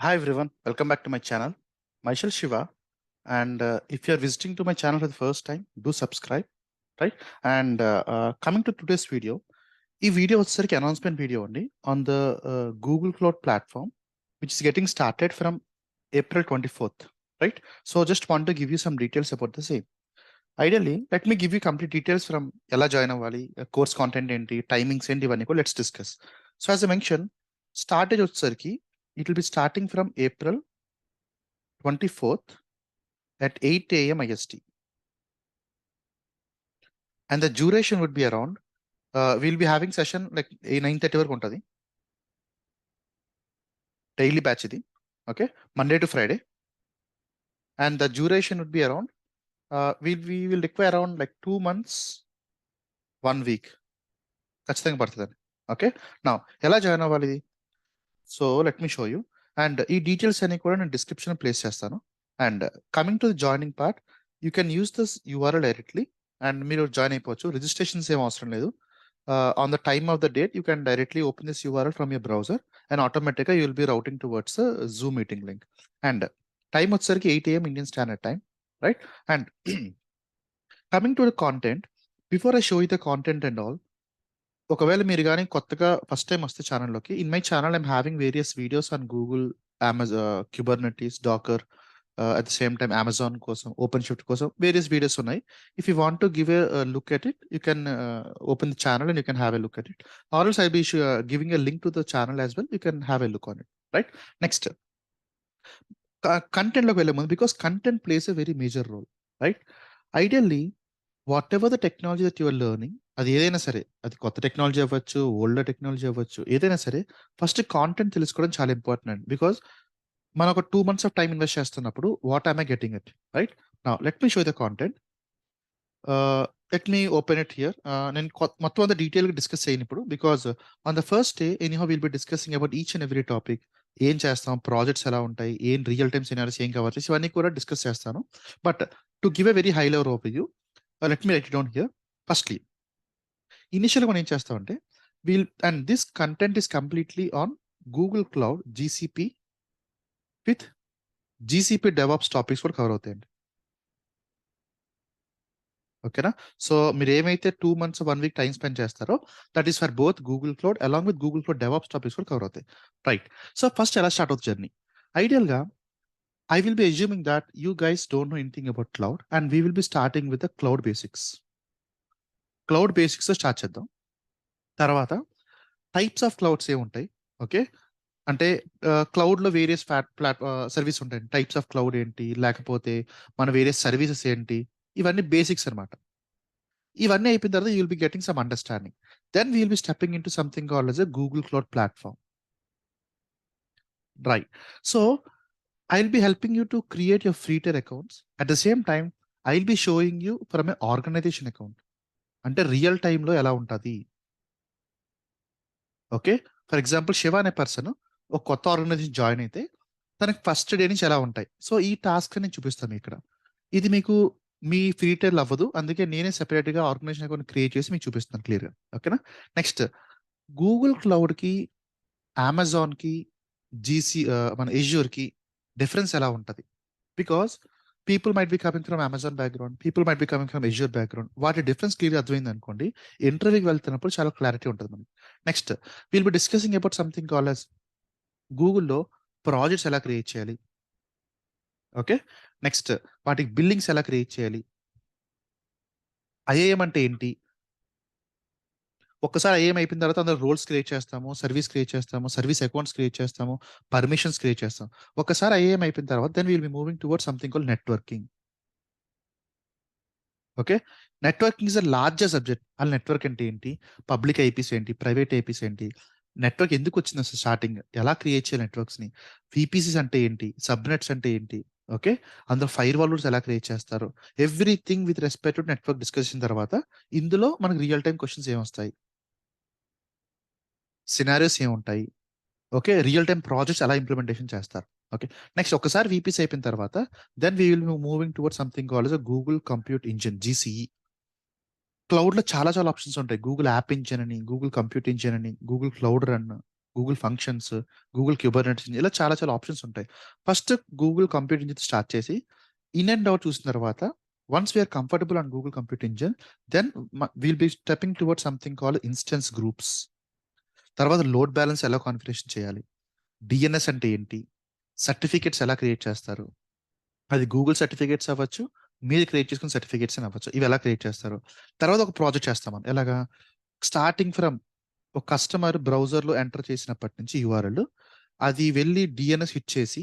Hi everyone, welcome back to my channel. Myself Shiva, and if you are visiting to my channel for the first time, do subscribe, right? And coming to today's video, ఈ video వచ్చేసరికి announcement video అండి on the Google cloud platform which is getting started from April 24th, right? So just want to give you some details about the same. Ideally, let me give you complete details from ఎలా join అవ్వాలి, course content ఏంటి, timings ఏంటి, ఇవన్నీ కూడా let's discuss. So as a mention, start date వచ్చేసరికి it will be starting from April 24th at 8 a.m. IST. And the duration would be around, we'll be having session like 9:30 వరకు ఉంటుంది. Daily batch ఇది, okay, Monday to Friday. And the duration would be around, we will require around like 2 months, 1 week. ఖచ్చితంగా పడుతుందండి. Okay, నా ఎలా join అవ్వాలి? So let me show you. And ఈ details అన్ని కూడా నేను డిస్క్రిప్షన్ ప్లేస్ చేస్తాను. And coming to the joining part, you can use this URL directly and మీరు జాయిన్ అయిపోవచ్చు. రిజిస్ట్రేషన్స్ ఏం అవసరం లేదు. On the time of the date you can directly open this URL from your browser and ఆటోమేటిక్గా you will be routing towards Zoom meeting link. And time వచ్చేసరికి 8 a.m. Indian standard time, right? And coming to the content, before I show you the content and all, ఒకవేళ మీరు కానీ కొత్తగా first time వస్తే ఛానల్లోకి, in my channel I'm having various videos on Google, Amazon, Kubernetes, Docker, at the same time Amazon కోసం, OpenShift కోసం various videos ఉన్నాయి. If you want to give a look at it, you can open the channel and you can have a look at it. Or else I be giving a link to the channel as well, you can have a look on it, right? Next, కంటెంట్లోకి వెళ్ళే ముందు, because content plays a very major role, right? Ideally whatever the technology that your learning, అది ఏదైనా సరే, అది కొత్త technology అవ్వచ్చు, older technology అవ్వచ్చు, ఏదైనా సరే ఫస్ట్ కాంటెంట్ తెలుసుకోవడం చాలా ఇంపార్టెంట్. బికాస్ మనం ఒక 2 months ఆఫ్ టైం ఇన్వెస్ట్ చేస్తున్నప్పుడు what I'm I getting it, right? Now let me show the content. Let me open it here. నేను మొత్తం అంతా డీటెయిల్గా డిస్కస్ చేయను ఇప్పుడు, because on the first day anyhow will be discussing about each and every topic. ఏం చేస్తాం, projects ఎలా ఉంటాయి, ఏం రియల్ టైమ్ సినారీస్ ఏం కవర్ చేసి ఇవన్నీ కూడా డిస్కస్ చేస్తాను. But to give a very high level overview, let me right it down here. Firstly, ఇనిషియల్గా మనం ఏం చేస్తామంటే, and this content is completely on Google cloud GCP with GCP DevOps topics కూడా కవర్ అవుతాయండి. ఓకేనా? సో మీరు ఏమైతే 2 months 1 week టైం స్పెండ్ చేస్తారో, that is for both Google cloud along with Google cloud DevOps topics కూడా cover అవుతాయి, right? So first ఎలా start అవుతుంది జర్నీ? ఐడియల్గా I will be assuming that you guys don't know anything about cloud and we will be starting with the cloud basics. Cloud basics start చేద్దాం. తర్వాత types of clouds ఏముంటాయి, okay? అంటే క్లౌడ్లో various service ఉంటాయి. Types of cloud ఏంటి, లేకపోతే మన various services ఏంటి, ఇవన్నీ బేసిక్స్ అనమాట. ఇవన్నీ అయిపోయిన తర్వాత you will be getting some understanding. Then we will be stepping in to something called as a Google cloud platform, right? So I will be helping you to create your free tier accounts. At the same time I will be showing you from a organization account, అంటే real టైంలో ఎలా ఉంటుంది. Okay, for example Shiva అనే person ఒక కొత్త organisation join అయితే తనకి first day నుంచి ఎలా ఉంటాయి. సో ఈ టాస్క్ నేను చూపిస్తాను ఇక్కడ. ఇది మీకు మీ ఫ్రీ టైల్ అవ్వదు, అందుకే నేనే సెపరేట్గా ఆర్గనైజేషన్ అకౌంట్ క్రియేట్ చేసి మీకు చూపిస్తాను క్లియర్గా, ఓకేనా? నెక్స్ట్, గూగుల్ క్లౌడ్కి, అమెజాన్కి, మన ఎజ్యూర్కి డిఫరెన్స్ ఎలా ఉంటుంది? Because people might be coming from Amazon background, people might be coming from Azure background. వాటి డిఫరెన్స్ క్లియర్ అర్థమైంది అనుకోండి, ఇంటర్వ్యూకి వెళ్తున్నప్పుడు చాలా క్లారిటీ ఉంటుంది మనకి. Next, will be discussing about something call as గూగుల్లో ప్రాజెక్ట్స్ ఎలా క్రియేట్ చేయాలి, ఓకే? నెక్స్ట్, వాటికి బిల్లింగ్స్ ఎలా క్రియేట్ చేయాలి, ఐఏఎం అంటే ఏంటి. ఒక్కసారి ఐఏఎం అయిపోయిన తర్వాత అందులో రోల్స్ క్రియేట్ చేస్తాము, సర్వీస్ క్రియేట్ చేస్తాము, సర్వీస్ అకౌంట్స్ క్రియేట్ చేస్తాము, పర్మిషన్స్ క్రియేట్ చేస్తాం. ఒక్కసారి ఐఏఎం అయిపోయిన తర్వాత then will be moving towards something call networking, okay? Networking is a largest subject. ఆ నెట్వర్క్ అంటే ఏంటి, పబ్లిక్ ఐపీస్ ఏంటి, ప్రైవేట్ ఐపీస్ ఏంటి, నెట్వర్క్ ఎందుకు వచ్చింది అసలు, స్టార్టింగ్ ఎలా క్రియేట్ చేయాలి నెట్వర్క్స్ని, విపిసిస్ అంటే ఏంటి, సబ్నెట్స్ అంటే ఏంటి, ఓకే? అందులో ఫైర్ వాల్ రూల్స్ ఎలా క్రియేట్ చేస్తారు, everything with respect to network discuss చేసిన తర్వాత ఇందులో మనకి రియల్ టైం క్వశ్చన్స్ ఏమొస్తాయి, సినారియోస్ ఏముంటాయి, ఓకే? రియల్ టైమ్ ప్రాజెక్ట్స్ ఎలా ఇంప్లిమెంటేషన్ చేస్తారు, ఓకే? నెక్స్ట్, ఒకసారి విపిసి అయిపోయిన తర్వాత then we will moving toward something called as a Google compute engine, GCE. క్లౌడ్లో చాలా చాలా ఆప్షన్స్ ఉంటాయి. గూగుల్ యాప్ ఇంజిన్ అని, గూగుల్ కంప్యూట్ ఇంజిన్ అని, Google cloud run, Google functions, Google Kubernetes ఇలా చాలా చాలా ఆప్షన్స్ ఉంటాయి. First Google computer engine start చేసి ఇన్ అండ్ అవుట్ చూసిన తర్వాత once we're comfortable on Google computer engine then will be stepping toward something called instance groups. తర్వాత load balance ఎలా configuration చేయాలి, డిఎన్ఎస్ అంటే ఏంటి, సర్టిఫికేట్స్ ఎలా క్రియేట్ చేస్తారు, అది గూగుల్ సర్టిఫికేట్స్ అవ్వచ్చు, మీరు క్రియేట్ చేసుకున్న సర్టిఫికేట్స్ అని అవ్వచ్చు, ఇవి ఎలా క్రియేట్ చేస్తారు. తర్వాత ఒక ప్రాజెక్ట్ చేస్తాం మనం ఎలాగా, స్టార్టింగ్ ఫ్రమ్ ఒక కస్టమర్ బ్రౌజర్లో ఎంటర్ చేసినప్పటి నుంచి యూఆర్ఎల్ అది వెళ్ళి డిఎన్ఎస్ హిట్ చేసి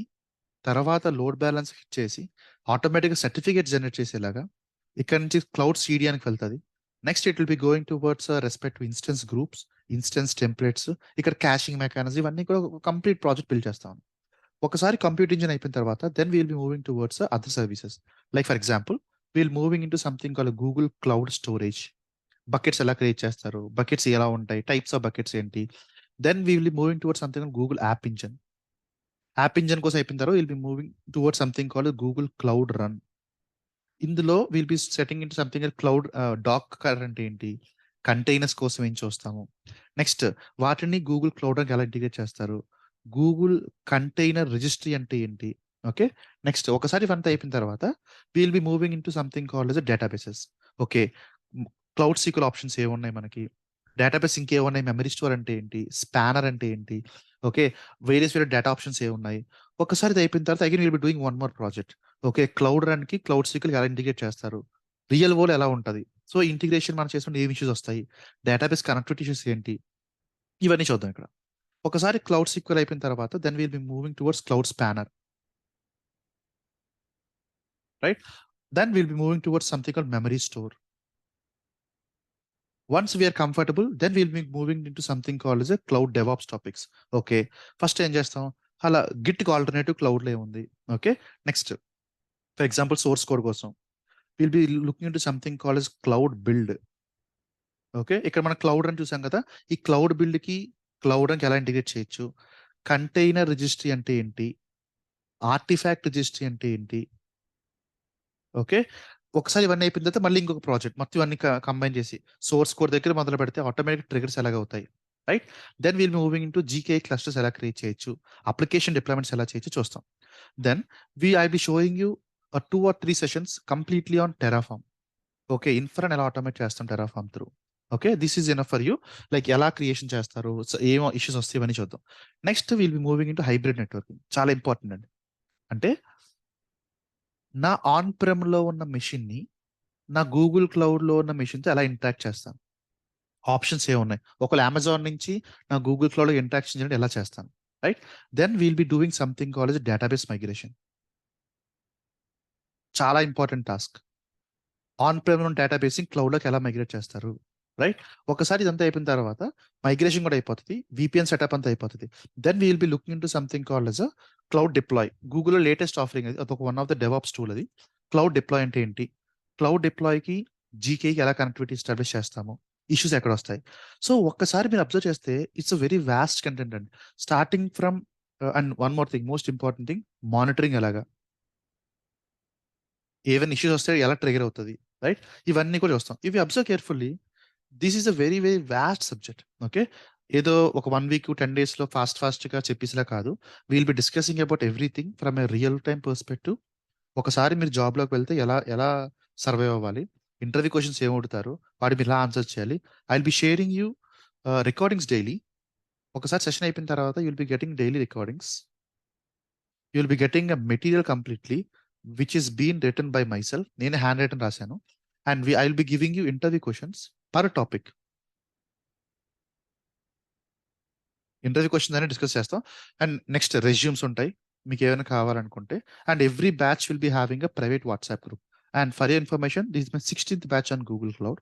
తర్వాత లోడ్ బ్యాలెన్స్ హిట్ చేసి ఆటోమేటిక్గా సర్టిఫికేట్ జనరేట్ చేసేలాగా ఇక్కడ నుంచి క్లౌడ్ సిడియానికి వెళ్తుంది. Next it will be going towards respect to instance groups, instance templates, ఇక్కడ క్యాషింగ్ మెకానిజం ఇవన్నీ కూడా కంప్లీట్ ప్రాజెక్ట్ బిల్డ్ చేస్తాం. ఒకసారి కంప్యూటర్ ఇంజిన్ అయిపోయిన తర్వాత then we'll be moving towards other services. Like for example we'll moving in to something call Google cloud storage. Buckets ఎలా create చేస్తారు, buckets ఎలా ఉంటాయి, టైప్స్ ఆఫ్ బకెట్స్ ఏంటి. Then we will be moving towards something Google app engine. App engine కోసం అయిపోయిన తర్వాత will be moving towards something call Google cloud run. ఇందులో will be setting in something cloud Docker అంటే ఏంటి, containers కోసం ఏం చూస్తాము. నెక్స్ట్ వాటిని గూగుల్ క్లౌడ్ ఎలా ఇంటిగ్రేట్ చేస్తారు, గూగుల్ కంటైనర్ రిజిస్ట్రీ అంటే ఏంటి. ఓకే, నెక్స్ట్ ఒకసారి ఇవంతా అయిపోయిన తర్వాత will be moving in to something called yes databases. Okay, cloud sequel options ఏమున్నాయి మనకి, డేటాబేస్ ఇంకేమున్నాయి, మెమరీ స్టోర్ అంటే ఏంటి, స్పానర్ అంటే ఏంటి. ఓకే, వేరియస్ వేరే డేటా ఆప్షన్స్ ఏమున్నాయి. ఒకసారి ఇది అయిపోయిన తర్వాత again will be doing one more project. Okay, cloud run కి క్లౌడ్ సీక్వెల్ ఎలా ఇంటిగ్రేట్ చేస్తారు, రియల్ వరల్డ్ ఎలా ఉంటుంది. సో ఇంటిగ్రేషన్ మనం చేసుకుంటే ఏం ఇష్యూస్ వస్తాయి, డేటాబేస్ కనెక్టివిటీ ఇష్యూస్ ఏంటి, ఇవన్నీ చూద్దాం ఇక్కడ. ఒకసారి క్లౌడ్ సీక్వెల్ అయిపోయిన తర్వాత then will be moving towards cloud spanner, right. Then will be moving towards something called memory store. Once we are comfortable, then we'll be moving into something called as a cloud DevOps topics. Okay, first ఏం చేస్తాం, అలా git alternative cloud లో ఉంది. Okay, next for example source code కోసం will be looking into something called as cloud build. Okay, ఇక్కడ మనం cloud అని చూసాం కదా, ఈ క్లౌడ్ బిల్డ్ కి క్లౌడ్ అని ఎలా ఇంటిగ్రేట్ చేయొచ్చు, కంటైనర్ రిజిస్ట్రీ అంటే ఏంటి, ఆర్టిఫాక్ట్ రిజిస్ట్రీ అంటే ఏంటి. ఓకే, ఒకసారి ఇవన్నీ అయిపోయిన తర్వాత మళ్ళీ ఇంకొక ప్రాజెక్ట్ మొత్తం ఇవన్నీ కంబైన్ చేసి సోర్స్ కోడ్ దగ్గర మొదలు పెడితే ఆటోమేటిక్ ట్రిగర్స్ ఎలాగ అవుతాయి, right. Then we'll moving into GK clusters ఎలా క్రియేట్ చేయొచ్చు, అప్లికేషన్ డిప్లాయ్మెంట్స్ ఎలా చేయొచ్చు చూస్తాం. Then I be showing you 2 or 3 sessions completely on Terraform. Okay, ఇన్ఫ్రాన్ ఎలా ఆటోమేట్ చేస్తాం Terraform through. Okay, this is enough for you. Like ఎలా creation చేస్తారు, ఏం ఇష్యూస్ వస్తాయి ఇవన్నీ చూద్దాం. Next we'll be moving into hybrid networking. చాలా ఇంపార్టెంట్ అండి. అంటే నా ఆన్ ప్రెమ్ లో ఉన్న మెషిన్ ని నా గూగుల్ క్లౌడ్ లో ఉన్న మెషిన్తో ఎలా ఇంటరాక్ట్ చేస్తాను, ఆప్షన్స్ ఏమున్నాయి, ఒకవేళ అమెజాన్ నుంచి నా గూగుల్ క్లౌడ్ లో ఇంటరాక్షన్ చేయడం ఎలా చేస్తాను, right. Then we'll be doing something called database migration. చాలా ఇంపార్టెంట్ టాస్క్. ఆన్ ప్రెమ్ ఉన్న డేటాబేసింగ్ క్లౌడ్ లోకి ఎలా మైగ్రేట్ చేస్తారు, రైట్. ఒకసారి ఇదంతా అయిపోయిన తర్వాత మైగ్రేషన్ కూడా అయిపోతుంది, విపిఎన్ సెటప్ అంతా అయిపోతుంది. Then we'll be looking into something called as cloud deploy. గూగుల్లో లేటెస్ట్ ఆఫరింగ్ అది, అదొక one of the DevOps tool అది. క్లౌడ్ డిప్లాయ్ అంటే ఏంటి, క్లౌడ్ డిప్లాయ్కి జీకేకి ఎలా కనెక్టివిటీ ఎస్టాబ్లిష్ చేస్తాము, ఇష్యూస్ ఎక్కడ వస్తాయి. సో ఒక్కసారి మీరు అబ్జర్వ్ చేస్తే it's a very vast content అండి. Starting from and one more thing, most important thing, monitoring ఎలాగా, ఏవైనా ఇష్యూస్ వస్తే ఎలా ట్రిగర్ అవుతుంది, రైట్. ఇవన్నీ కూడా చూస్తాం. ఇవి observe carefully, this is a very very vast subject. Okay, ఏదో ఒక 1 week 10 days లో ఫాస్ట్ గా చెప్పేసిలా కాదు. We'll be discussing about everything from a real time perspective. ఒకసారి మీరు జాబ్ లోకి వెళ్తే ఎలా ఎలా సర్వైవ్ అవ్వాలి, ఇంటర్వ్యూ క్వశ్చన్స్ ఏం అడుగుతారు, వాటి మీరు ఎలా ఆన్సర్ చేయాలి. I will be sharing you recordings daily. ఒకసారి సెషన్ అయిపోయిన తర్వాత you'll be getting daily recordings. You'll be getting a material completely which is been written by myself. నేను హ్యాండ్ రిటన్ రాశాను. And I will be giving you interview questions per topic. Interview questions అనేది discuss చేస్తాం. And next resumes ఉంటాయి మీకు ఏమైనా కావాలనుకుంటే. And every batch will be having a private WhatsApp group. And for your information, this is my 16th batch on Google cloud.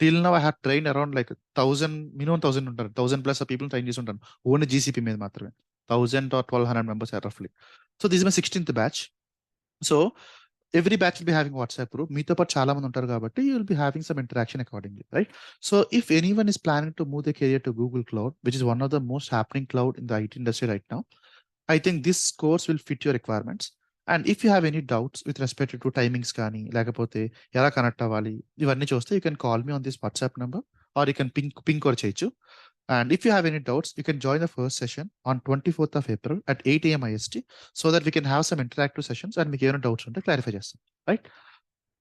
Till now I have train around like 1000, minimum 1000 ఉంటారు, 1000+ people train చేసి ఉంటాను only GCP మీద మాత్రమే. 1000 or 1200 members are roughly. So this is my 16th batch. So every batch will be having WhatsApp group. మీతో పాటు చాలా మంది ఉంటారు కాబట్టి you will be having some interaction accordingly, right. So if anyone is planning to move their career to Google Cloud, which is one of the most happening cloud in the IT industry right now, I think this course will fit your requirements. And if you have any doubts with respect to timings కానీ లేకపోతే ఎలా connect అవ్వాలి ఇవన్నీ చూస్తే you can call me on this WhatsApp number or you can ping కూడా చేయొచ్చు. And if you have any doubts, you can join the first session on 24th of April at 8 a.m. IST so that we can have some interactive sessions and make any doubts on the clarify చేస్తాం, right?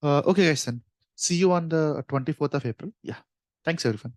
Okay, guys, then see you on the 24th of April. Yeah. Thanks, everyone.